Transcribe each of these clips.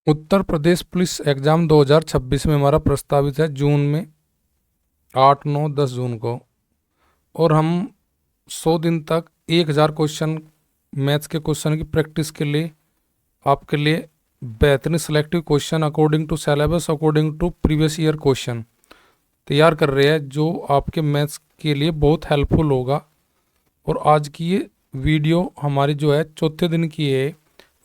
Uttar Pradesh police exam 2026 में हमारा प्रस्तावित है जून में 8, 9, 10 जून को। और हम 100 दिन तक 1000 क्वेश्चन मैथ्स के क्वेश्चन की प्रैक्टिस के लिए आपके लिए बेहतरीन selective question according to syllabus, according to previous year question तैयार कर रहे हैं, जो आपके मैथ्स के लिए बहुत हेल्पफुल होगा। और आज की ये वीडियो हमारी जो है चौथे दिन की है,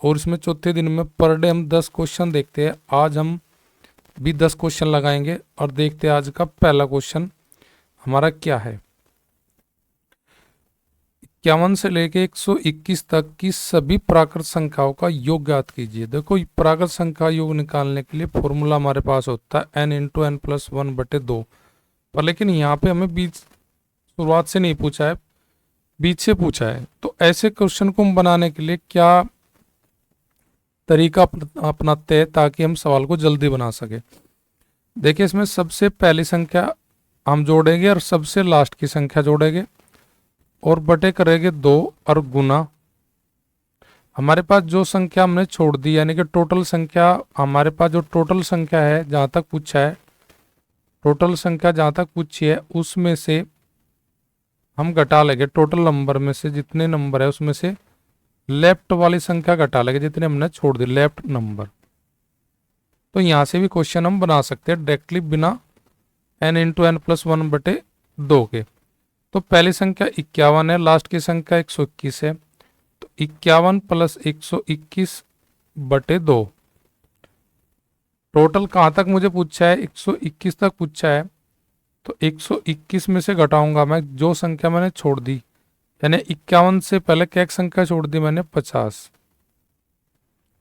और इसमें चौथे दिन में पर डे हम 10 क्वेश्चन देखते हैं। आज हम भी 10 क्वेश्चन लगाएंगे और देखते हैं आज का पहला क्वेश्चन हमारा क्या है। 51 से लेके 121 तक की सभी प्राकृत संख्याओं का योग ज्ञात कीजिए। देखो, प्राकृत संख्या योग निकालने के लिए फॉर्मूला हमारे पास होता है n इंटू एन प्लस 1/2 पर, लेकिन यहाँ पे हमें बीच शुरुआत से नहीं पूछा है, बीच से पूछा है। तो ऐसे क्वेश्चन को हम बनाने के लिए क्या तरीका अपनाते हैं ताकि हम सवाल को जल्दी बना सके। देखिए, इसमें सबसे पहली संख्या हम जोड़ेंगे और सबसे लास्ट की संख्या जोड़ेंगे और बटे करेंगे 2 और गुना। हमारे पास जो संख्या हमने छोड़ दी, यानी कि टोटल संख्या, हमारे पास जो टोटल संख्या है जहाँ तक पूछा है, टोटल संख्या जहाँ तक पूछी है उसमें से हम घटा लेंगे। टोटल नंबर में से जितने नंबर है उसमें से लेफ्ट वाली संख्या घटा लेंगे जितने हमने छोड़ दी, लेफ्ट नंबर। तो यहां से भी क्वेश्चन हम बना सकते हैं डायरेक्टली बिना n इंटू एन प्लस 1/2 के। तो पहली संख्या 51 है, लास्ट की संख्या 121 है, तो 51 प्लस 121/2। टोटल कहाँ तक मुझे पूछा है? 121 तक पूछा है, तो 121 में से घटाऊंगा मैं जो संख्या मैंने छोड़ दी, यानी 51 से पहले क्या एक संख्या छोड़ दी मैंने? 50।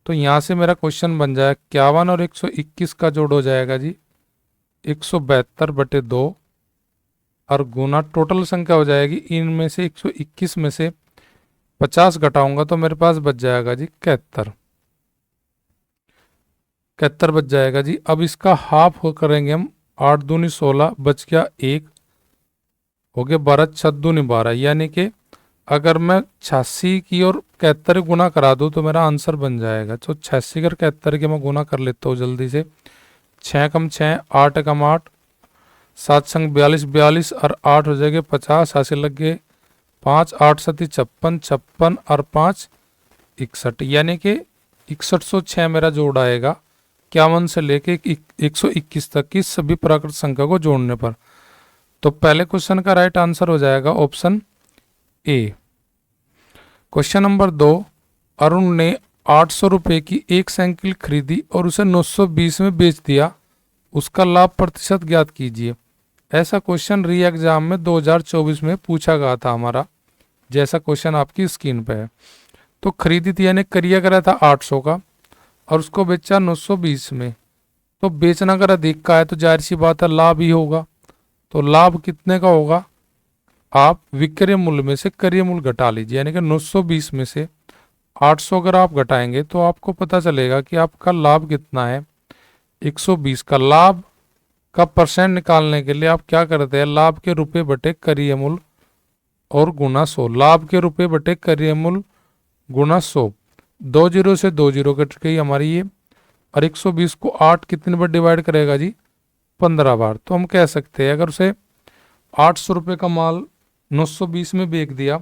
तो यहां से मेरा क्वेश्चन बन जाएगा 51 और 121 का जोड़ हो जाएगा जी 172/2 और गुना टोटल संख्या हो जाएगी, इनमें से 121 में से 50 घटाऊंगा तो मेरे पास बच जाएगा जी 71 बच जाएगा जी। अब इसका हाफ हो करेंगे हम, 8 दूनी 16, बच गया 1, हो गया 12, 6 दूनी 12, यानी कि अगर मैं 86 की और 71 गुना करा दूं तो मेरा आंसर बन जाएगा। तो 86 और 71 के मैं गुना कर लेता हूँ जल्दी से। 6 कम 6, 8 कम 8, 7 संग 42, 42 और 8 हो जाएगा 50, हासिल लग गए 5, 8 सती 56, 56 और 5 61, यानी कि 6106 मेरा जोड़ आएगा 51 से लेके 121 तक की सभी प्राकृत संख्या को जोड़ने पर। तो पहले क्वेश्चन का राइट आंसर हो जाएगा option A. Question number 2, Arun ने 800 रुपए की एक साइकिल खरीदी और उसे 920 में बेच दिया, उसका लाभ प्रतिशत ज्ञात कीजिए। ऐसा क्वेश्चन री एग्जाम में 2024 में पूछा गया था हमारा, जैसा क्वेश्चन आपकी स्क्रीन पे है। तो खरीदी थी यानी करिया करा था 800 का और उसको बेचा 920 में, तो बेचना अगर अधिक का है तो जाहिर सी बात है लाभ ही होगा। तो लाभ कितने का होगा? आप विक्रय मूल्य में से क्रय मूल्य घटा लीजिए, यानी कि 920 में से 800 अगर आप घटाएंगे तो आपको पता चलेगा कि आपका लाभ कितना है। 120 का लाभ का परसेंट निकालने के लिए आप क्या करते हैं? लाभ के रुपए बटे क्रय मूल्य और गुना 100। लाभ के रुपए बटे क्रय मूल्य गुना 100, 2 जीरो से 2 जीरो कट गई हमारी ये। और 120 को 8 कितने बार डिवाइड करेगा जी? 15 बार। तो हम कह सकते हैं अगर उसे 800 रुपये का माल 920 में बेच दिया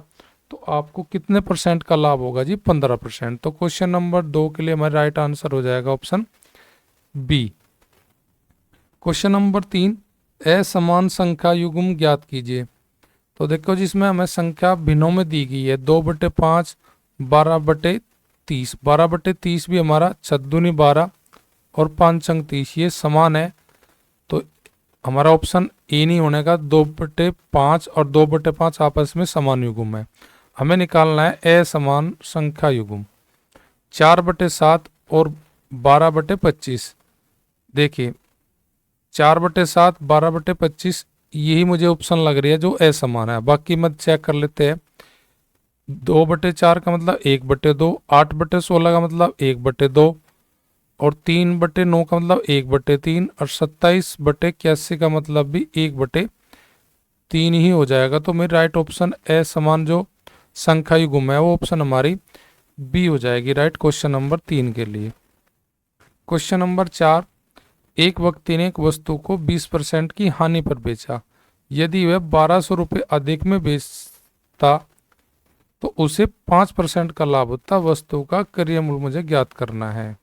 तो आपको कितने परसेंट का लाभ होगा जी? 15%। तो क्वेश्चन नंबर 2 के लिए हमारा राइट आंसर हो जाएगा ऑप्शन बी। क्वेश्चन नंबर 3, असमान संख्या युग्म ज्ञात कीजिए। तो देखो जिसमें हमें संख्या भिन्नों में दी गई है 2/5, 12/30। 12/30 भी हमारा 6 दूनी 12 और 5 अंक 30, ये समान है। तो हमारा ऑप्शन ए नहीं होने का, 2/5 और 2/5 आपस में समान युग्म है। हमें निकालना है असमान संख्या युग्म। 4/7 और 12/25। देखिए 4/7, 12/25 यही मुझे ऑप्शन लग रही है जो असमान है। बाकी मत चेक कर लेते हैं। 2/4 का मतलब 1/2, 8/16 का मतलब 1/2 और 3/9 का मतलब 1/3 और 27/81 का मतलब भी 1/3 ही हो जाएगा। तो मेरी राइट ऑप्शन असमान जो संख्या युग्म है वो ऑप्शन हमारी बी हो जाएगी राइट क्वेश्चन नंबर 3 के लिए। क्वेश्चन नंबर 4, एक व्यक्ति ने एक वस्तु को 20% की हानि पर बेचा। यदि वह 1200 रुपये अधिक में बेचता तो उसे 5% का लाभ होता। वस्तु का क्रय मूल्य मुझे ज्ञात करना है।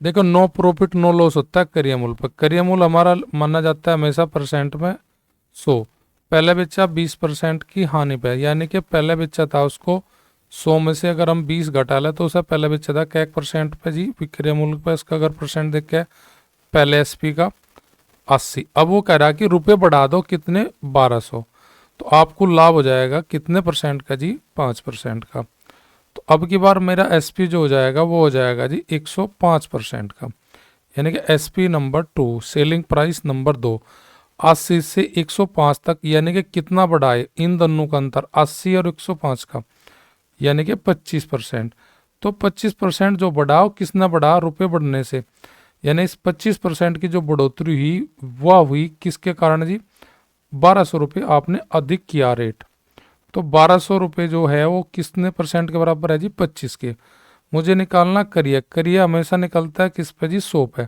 देखो, नो प्रॉफिट नो लॉस होता है क्रय मूल्य पर। क्रय मूल्य हमारा माना जाता है हमेशा परसेंट में 100। पहले बेचा 20% की हानि पे, यानी कि पहले बेचा था उसको 100 में से अगर हम 20 घटा ले तो उसे पहले बेचा था क्या % पे जी, विक्रय मूल्य पे। इसका अगर परसेंट देख के पहले एसपी का 80। अब वो कह रहा है कि रुपये बढ़ा दो कितने, 1200। तो आपको लाभ हो जाएगा कितने % का जी, 5% का। तो अब की बार मेरा एसपी जो हो जाएगा वो हो जाएगा जी 105% का, यानी कि SP number 2, selling price number 2, 80 से 105 तक, यानी कि कितना बढ़ा है इन दोनों का अंतर, 80 और 105 का, यानी कि 25%। तो 25% जो बढ़ाओ किसने बढ़ा, रुपये बढ़ने से। यानी इस 25% की जो बढ़ोतरी हुई वह हुई किसके कारण जी, 1200 रुपये आपने अधिक किया रेट। तो 1200 रुपये जो है वो कितने % के बराबर है जी, 25 के। मुझे निकालना करिए, करिए हमेशा निकलता है किस पे जी, 100 पे।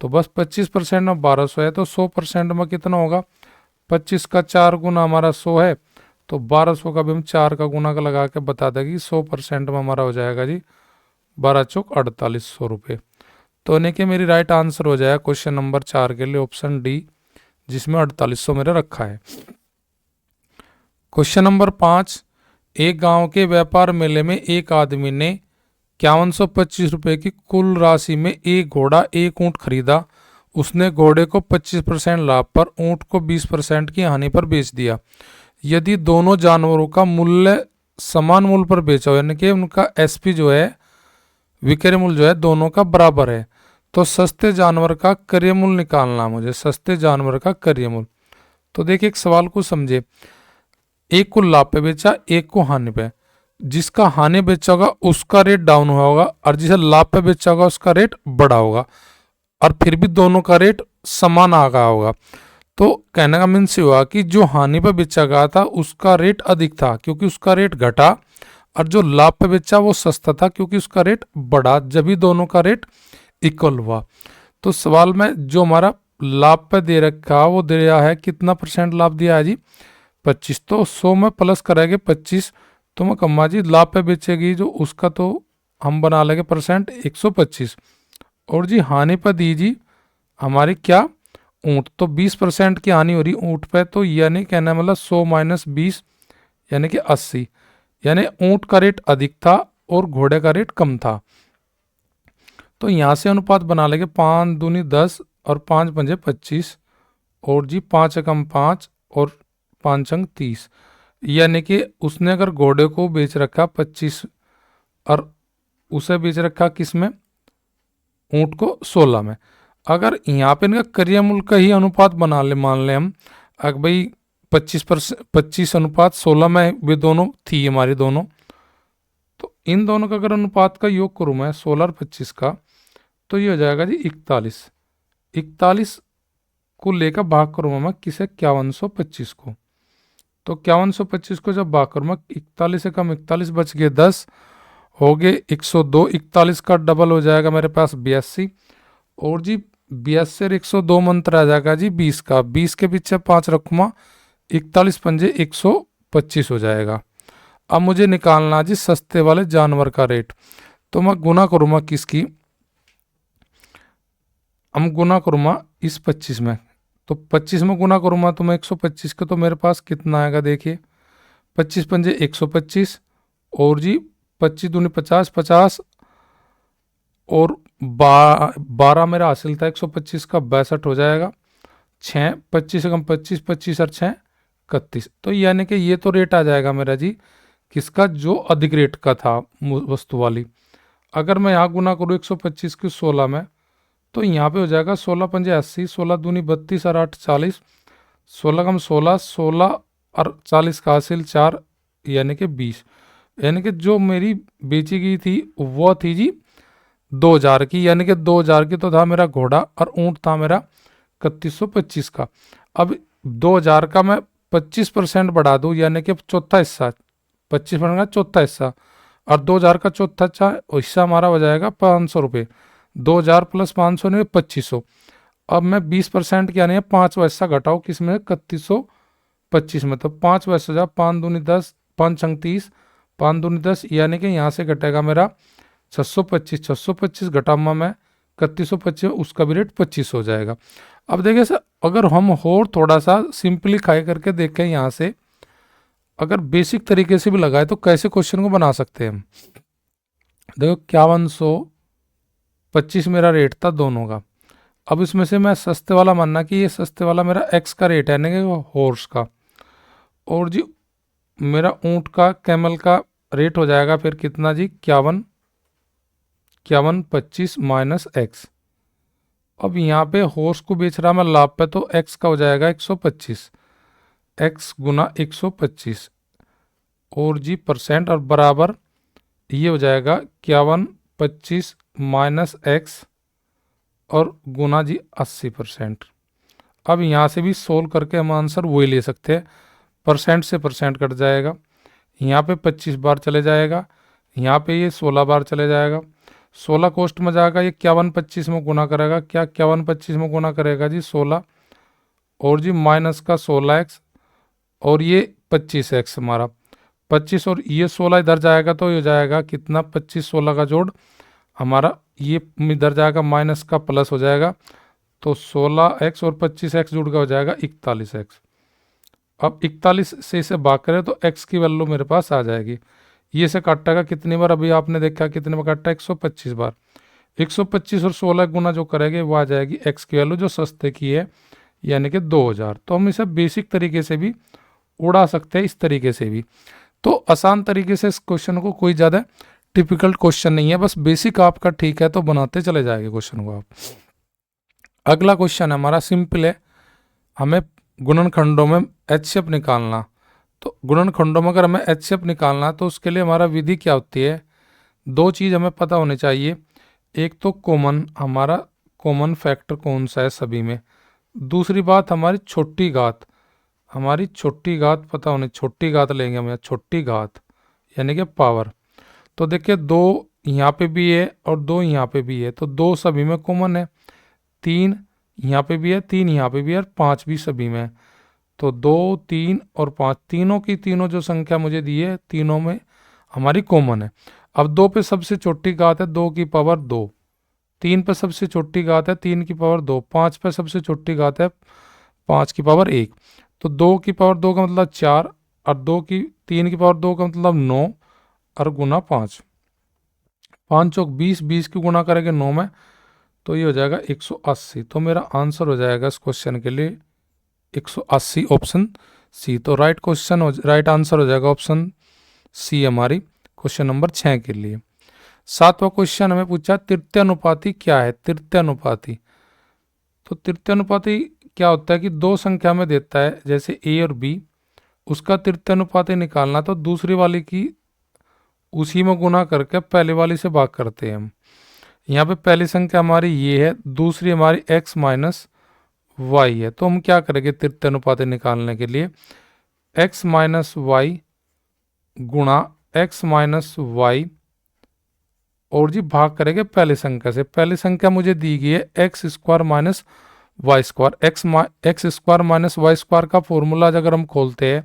तो बस 25% में 1200 है तो 100% में कितना होगा, 25 का 4 गुना हमारा 100 है। तो 1200 का भी हम 4 का गुना का लगा के बता देंगे 100% में हमारा हो जाएगा जी 12 चौक 4800 रुपये। तो यानी कि मेरी राइट आंसर हो जाएगा क्वेश्चन नंबर 4 के लिए ऑप्शन डी, जिसमें 4800 मेरा रखा है। क्वेश्चन नंबर 5, एक गांव के व्यापार मेले में एक आदमी ने 5125 रुपये की कुल राशि में एक घोड़ा एक ऊंट खरीदा। उसने घोड़े को 25% लाभ पर, ऊंट को 20% की हानि पर बेच दिया। यदि दोनों जानवरों का मूल्य समान मूल्य पर बेचा हो, यानी कि उनका एसपी जो है, विक्रय मूल्य जो है दोनों का बराबर है, तो सस्ते जानवर का क्रय मूल्य निकालना मुझे, सस्ते जानवर का क्रय मूल्य। तो देखिए एक सवाल को समझे, एक को लाभ पे बेचा, एक को हानि पे। जिसका हानि बेचा होगा उसका रेट डाउन हुआ होगा और जिसे लाभ पे बेचा होगा उसका रेट बढ़ा होगा, और फिर भी दोनों का रेट समान आ गया होगा। तो कहने का मीन्स हुआ कि जो हानि पे बेचा गया था उसका रेट अधिक था क्योंकि उसका रेट घटा, और जो लाभ पे बेचा वो सस्ता था क्योंकि उसका रेट बढ़ा, जब भी दोनों का रेट इक्वल हुआ। तो सवाल में जो हमारा लाभ पे दे रखा वो दे रहा है कितना % लाभ दिया है जी, 25। तो 100 में प्लस करेंगे 25, तो मैं कम्मा जी लाभ पे बेचेगी जो उसका तो हम बना लेंगे % 125। और जी हानि पर दी जी हमारी क्या, ऊँट, तो 20% की हानि हो रही ऊँट पे। तो यानी कहना मतलब 100 माइनस 20 यानी कि 80, यानी ऊँट का रेट अधिक था और घोड़े का रेट कम था। तो यहाँ से अनुपात बना लेंगे 5 दूनी 10 और 5 पंजे 25, और जी 5 एकम 5 और 5 अंक 30, यानी कि उसने अगर घोड़े को बेच रखा 25 और उसे बेच रखा किस में, ऊँट को 16 में। अगर यहाँ पे इनका क्रय मूल्य का ही अनुपात बना ले, मान ले हम अगर भाई 25 अनुपात 16 में वे दोनों थी हमारी दोनों, तो इन दोनों का अगर अनुपात का योग करूँ मैं 16 और 25 का, तो ये हो जाएगा जी 41। 41 को लेकर भाग करूँगा मैं किसे, 5125 को। तो 5125 को जब भाग करूँगा 41 से कम 41 बच गए 10, हो गए 102। 41 का डबल हो जाएगा मेरे पास 82, और जी 82 और 102 मंत्र आ जाएगा जी 20 का, 20 के पीछे 5 रखूँगा, 41 पंजे 125 हो जाएगा। अब मुझे निकालना जी सस्ते वाले जानवर का रेट। तो मैं गुना करूँगा किसकी, हम गुना करूँगा इस 25 में, तो 25 में गुना करूँगा तो मैं 125 का, तो मेरे पास कितना आएगा देखिए, 25 पंजे 125, और जी 25 दूनी 50, 50 और 12 मेरा हासिल था 125 का, 62 हो जाएगा। 6 25 से कम 25, 25 और 6 31। तो यानी कि ये तो रेट आ जाएगा मेरा जी किसका, जो अधिक रेट का था वस्तु वाली। अगर मैं यहाँ गुना करूँ 125 की 16 में, तो यहाँ पे हो जाएगा 16 पंजे 80, 16 दूनी 32 और 8 40, 16 कम 16, 16 और 40 का हासिल 4 यानी कि 20। यानी कि जो मेरी बेची गई थी वो थी जी 2000 की, यानी कि 2000 की तो था मेरा घोड़ा और ऊँट था मेरा 3125 का। अब 2000 का मैं 25% बढ़ा दूँ, यानी कि चौथा हिस्सा, 25% का चौथा हिस्सा, और 2000 का चौथा हिस्सा हमारा हो जाएगा 500 रुपये। 2000 प्लस 500 नहीं 2500। अब मैं 20% क्या नहीं है 5 पैसा घटाओ किसमें 3125 में, तो 5 पैसा जा 5 दूनी 10, 5 छंग 30, 5 दूनी 10, यानी कि यहाँ से घटेगा मेरा 625। 625 घटाऊंगा मैं 3125, उसका भी रेट 25 हो जाएगा। अब देखिए सर, अगर हम और थोड़ा सा सिंपलीफाई करके देखें यहाँ से, अगर बेसिक तरीके से भी लगाए तो कैसे क्वेश्चन को बना सकते हैं हम। देखो 5125 मेरा रेट था दोनों का। अब इसमें से मैं सस्ते वाला मानना कि ये सस्ते वाला मेरा एक्स का रेट है, यानी कि हॉर्स का, और जी मेरा ऊंट का कैमल का रेट हो जाएगा फिर कितना जी 5125 माइनस एक्स। अब यहाँ पे हॉर्स को बेच रहा मैं लाभ पे, तो एक्स का हो जाएगा 125, एक्स गुना 125 और जी परसेंट, और बराबर ये हो जाएगा 5125 माइनस एक्स और गुना जी 80%। अब यहाँ से भी सोल्व करके हम आंसर वही ले सकते हैं, परसेंट से परसेंट कट जाएगा, यहाँ पे 25 बार चले जाएगा, यहाँ पे ये 16 बार चले जाएगा, 16 कोष्ट में जाएगा, ये 5125 में गुना करेगा, क्या 5125 में गुना करेगा जी 16, और जी माइनस का 16x और ये 25x हमारा 25, और ये 16 इधर जाएगा तो ये हो जाएगा कितना 25 16 का जोड़ हमारा, ये इधर जाएगा माइनस का प्लस हो जाएगा, तो 16x और 25x जुड़ का हो जाएगा 41x। अब 41 से इसे भाग करें तो x की वैल्यू मेरे पास आ जाएगी। ये से काटेगा कितनी बार, अभी आपने देखा कितने बार काटा 125 बार। 125 और 16 गुना जो करेंगे वो आ जाएगी x की वैल्यू जो सस्ते की है, यानी कि 2000। तो हम इसे बेसिक तरीके से भी उड़ा सकते हैं, इस तरीके से भी। तो आसान तरीके से इस क्वेश्चन को, कोई ज़्यादा टिपिकल क्वेश्चन नहीं है, बस बेसिक आपका ठीक है तो बनाते चले जाएंगे क्वेश्चन को आप। अगला क्वेश्चन हमारा सिंपल है, हमें गुणनखंडों में एचसीएफ निकालना। तो गुणनखंडों में अगर हमें एचसीएफ निकालना तो उसके लिए हमारा विधि क्या होती है, दो चीज़ हमें पता होनी चाहिए। एक तो कॉमन, हमारा कॉमन फैक्टर कौन सा है सभी में। दूसरी बात हमारी छोटी घात, हमारी छोटी घात पता होनी, छोटी घात लेंगे हम, छोटी घात यानी कि पावर। तो देखिए 2 यहाँ पे भी है और 2 यहाँ पे भी है, तो 2 सभी में कॉमन है, 3 यहाँ पे भी है, 3 यहाँ पे भी है और 5 भी सभी में है। तो 2 3 और 5 तीनों की तीनों जो संख्या मुझे दी है तीनों में हमारी कॉमन है। अब 2 पे सबसे छोटी घात है 2 की पावर 2, 3 पे सबसे छोटी घात है 3 की पावर 2, 5 पे सबसे छोटी घात है 5 की पावर 1। तो 2 की पावर 2 का मतलब 4 और 3 की पावर 2 का मतलब 9 और गुना 5, 5 चौक 20, 20 की गुना करेंगे 9 में, तो ये हो जाएगा 180। तो मेरा आंसर हो जाएगा इस क्वेश्चन के लिए 180 ऑप्शन सी। तो राइट आंसर हो जाएगा ऑप्शन सी हमारी क्वेश्चन नंबर 6 के लिए। 7वां क्वेश्चन हमें पूछा तृतीय अनुपाती क्या है। तृतीय अनुपाती, तो तृतीय अनुपाती क्या होता है कि दो संख्या में देता है जैसे ए और बी, उसका तृतीय अनुपाती निकालना तो दूसरी वाली की उसी में गुना करके पहले वाली से भाग करते हैं हम। यहाँ पे पहली संख्या हमारी ये है, दूसरी हमारी x माइनस वाई है। तो हम क्या करेंगे तृतीय अनुपाती निकालने के लिए, x माइनस वाई गुणा x माइनस वाई और जी भाग करेंगे पहली संख्या से। पहली संख्या मुझे दी गई है x square minus y square. X square minus y square का फॉर्मूला अगर हम खोलते हैं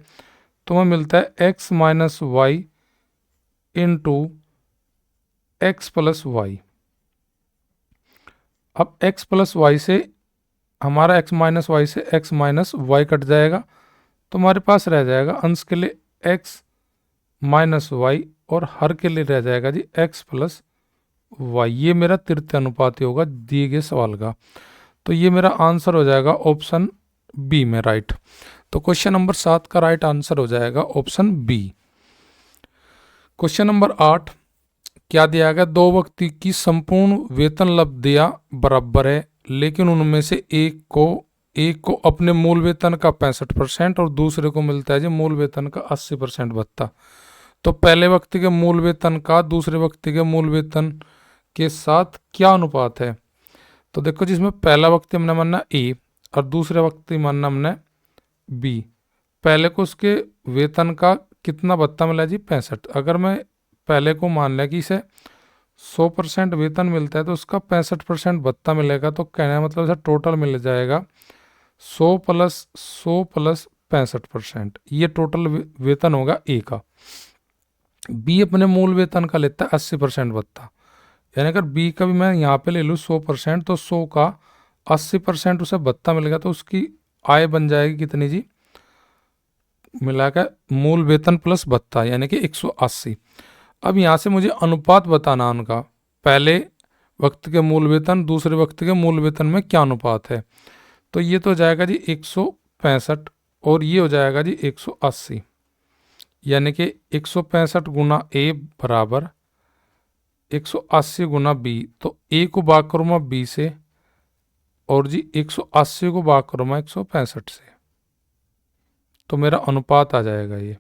तो हमें मिलता है x minus y into x plus y. अब x प्लस वाई से हमारा x माइनस वाई से x माइनस वाई कट जाएगा, तो हमारे पास रह जाएगा अंश के लिए x माइनस वाई और हर के लिए रह जाएगा जी x प्लस वाई। ये मेरा तृतीय अनुपाती होगा दिए गए सवाल का। तो ये मेरा आंसर हो जाएगा ऑप्शन बी में राइट। तो क्वेश्चन नंबर 7 का राइट आंसर हो जाएगा ऑप्शन बी। क्वेश्चन नंबर 8 क्या दिया गया, दो व्यक्ति की संपूर्ण वेतन लब्धियां बराबर है लेकिन उनमें से एक को अपने मूल वेतन का 65% और दूसरे को मिलता है जी मूल वेतन का 80% भत्ता। तो पहले व्यक्ति के मूल वेतन का दूसरे व्यक्ति के मूल वेतन के साथ क्या अनुपात है। तो देखो जिसमें पहला व्यक्ति हमने मानना ए और दूसरे व्यक्ति मानना हमने बी। पहले को उसके वेतन का कितना भत्ता मिला जी 65। अगर मैं पहले को मान लिया कि इसे 100% वेतन मिलता है तो उसका 65% भत्ता मिलेगा, तो कहने का मतलब इसे टोटल मिल जाएगा 100 प्लस 100 प्लस 65%, ये टोटल वेतन होगा ए का। बी अपने मूल वेतन का लेता है 80% भत्ता, यानी अगर बी का भी मैं यहाँ पे ले लूँ 100%, तो 100 का 80% उसे भत्ता मिलेगा, तो उसकी आय बन जाएगी कितनी जी, मिलाकर मूल वेतन प्लस भत्ता यानी कि 180। अब यहाँ से मुझे अनुपात बताना उनका, पहले वक्त के मूल वेतन दूसरे वक्त के मूल वेतन में क्या अनुपात है। तो ये तो हो जाएगा जी 165 और ये हो जाएगा जी 180, यानी कि 165 गुना ए बराबर 180 गुना बी। तो ए को भाग करूँ मैं बी से और जी 180 को भाग करूँ मैं 165 से, तो मेरा अनुपात आ जाएगा ये।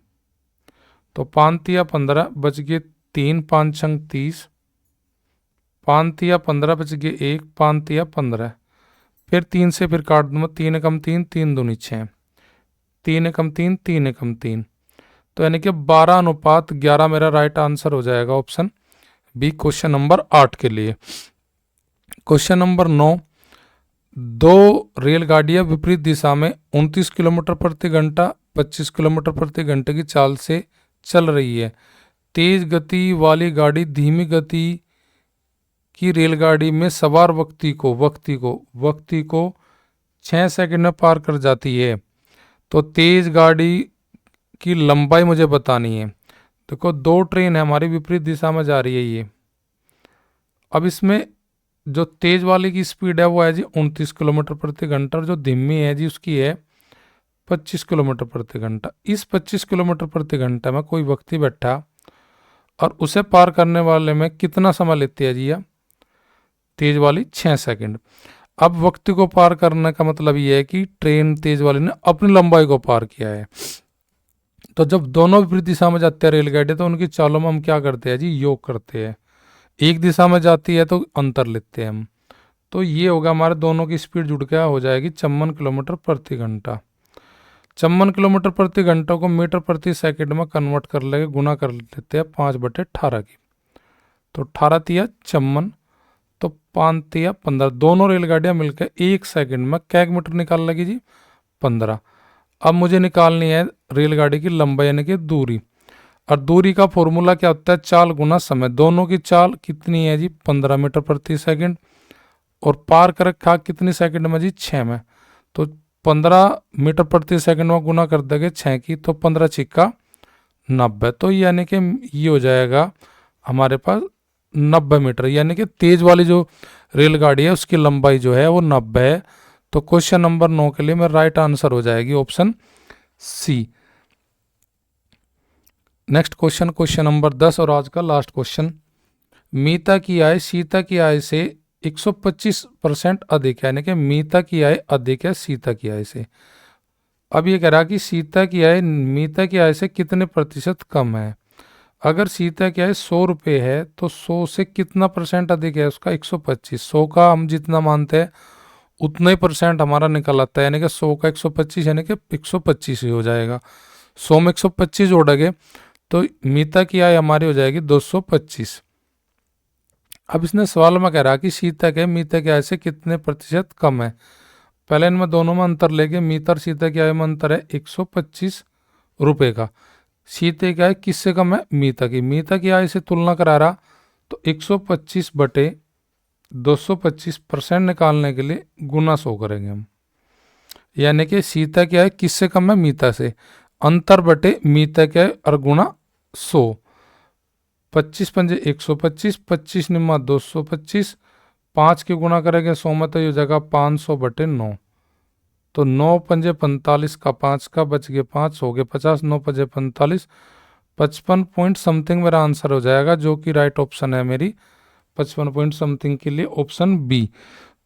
तो 5×15 बच गए 3, 5 छंग 30, 5×15 बच गए 1, 5×15, फिर 3 से फिर काट दूंगा, 3 एकम 3, 3 दूनी 6, 3 एकम 3, 3 एकम 3, तो यानी कि 12:11 मेरा राइट आंसर हो जाएगा ऑप्शन बी क्वेश्चन नंबर 8 के लिए। क्वेश्चन नंबर 9, दो रेलगाड़ियां विपरीत दिशा में 29 किलोमीटर प्रति घंटा 25 किलोमीटर प्रति घंटे की चाल से चल रही है। तेज गति वाली गाड़ी धीमी गति की रेलगाड़ी में सवार व्यक्ति को 6 सेकंड में पार कर जाती है। तो तेज गाड़ी की लंबाई मुझे बतानी है। देखो दो ट्रेन है हमारी विपरीत दिशा में जा रही है ये। अब इसमें जो तेज वाले की स्पीड है वो है जी 29 किलोमीटर प्रति घंटा, और जो धीमी है जी उसकी है 25 किलोमीटर प्रति घंटा। इस 25 किलोमीटर प्रति घंटा में कोई व्यक्ति बैठा और उसे पार करने वाले में कितना समय लेती है जी यह तेज वाली 6 सेकंड। अब व्यक्ति को पार करने का मतलब यह है कि ट्रेन तेज वाली ने अपनी लंबाई को पार किया है। तो जब दोनों विपरीत दिशा में जाते हैं रेलगाड़ी तो उनकी चालों में हम क्या करते हैं जी योग करते हैं। एक दिशा में जाती है तो अंतर लेते हैं हम। तो ये होगा हमारे दोनों की स्पीड जुड़ के हो जाएगी 54 किलोमीटर प्रति घंटा। 54 किलोमीटर प्रति घंटा को मीटर प्रति सेकंड में कन्वर्ट कर लेंगे, गुना कर लेते हैं 5/18 की। तो 18 तिया 54, तो 5 तिया 15, दोनों रेलगाड़ियां मिलकर 1 सेकंड में क्या मीटर निकाल लेगी जी 15। अब मुझे निकालनी है रेलगाड़ी की लंबाई यानी कि दूरी, और दूरी का फॉर्मूला क्या होता है चाल गुना समय। दोनों की चाल कितनी है जी 15 मीटर प्रति सेकंड, और पार कर रखा कितनी सेकंड में जी 6 में। तो 15 मीटर प्रति सेकंड में गुना कर देंगे 6 की, तो 15 छिक्का 90। तो यानी कि ये हो जाएगा हमारे पास 90 मीटर, यानी कि तेज वाली जो रेलगाड़ी है उसकी लंबाई जो है वो 90 है। तो क्वेश्चन नंबर 9 के लिए मेरा राइट आंसर हो जाएगी option C. Next question, question number 10 और आज का लास्ट क्वेश्चन। मीता की आय सीता की आय से 125% अधिक है, यानी कि मीता की आय अधिक है सीता की आय से। अब ये कह रहा कि सीता की आय मीता की आय से कितने प्रतिशत कम है। अगर सीता की आय 100 रुपये है तो 100 से कितना परसेंट अधिक है उसका 125। 100 का हम जितना मानते हैं उतना ही परसेंट हमारा निकल आता है, यानी कि 100 का 125 यानी कि 125 ही हो जाएगा। 100 में 125 जोड़ेंगे तो मीता की आय हमारी हो जाएगी 225। अब इसने सवाल में कह रहा कि सीता के मीता की आय से कितने प्रतिशत कम है। पहले इनमें दोनों में अंतर लेके मीता और सीता की आय में अंतर है 125 रुपये का। सीता की आय किससे कम है मीता की। मीता की आय से तुलना करा रहा तो 125/225% निकालने के लिए गुना 100 करेंगे हम, यानी कि सीता की आय किससे कम है मीता से, अंतर बटे मीता की आय और गुणा 100। 25 पंजे 125, 25 निम्मा 225, 5 के गुणा करेंगे 100 में तो ये हो जाएगा 500/9। तो 9 पंजे 45 का 5 का बच गए 5 हो गए 50, 9 पंजे 45, 55 पॉइंट समथिंग मेरा आंसर हो जाएगा, जो कि राइट ऑप्शन है मेरी 55 पॉइंट समथिंग के लिए ऑप्शन बी।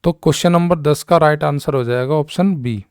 तो क्वेश्चन नंबर 10 का राइट आंसर हो जाएगा ऑप्शन बी।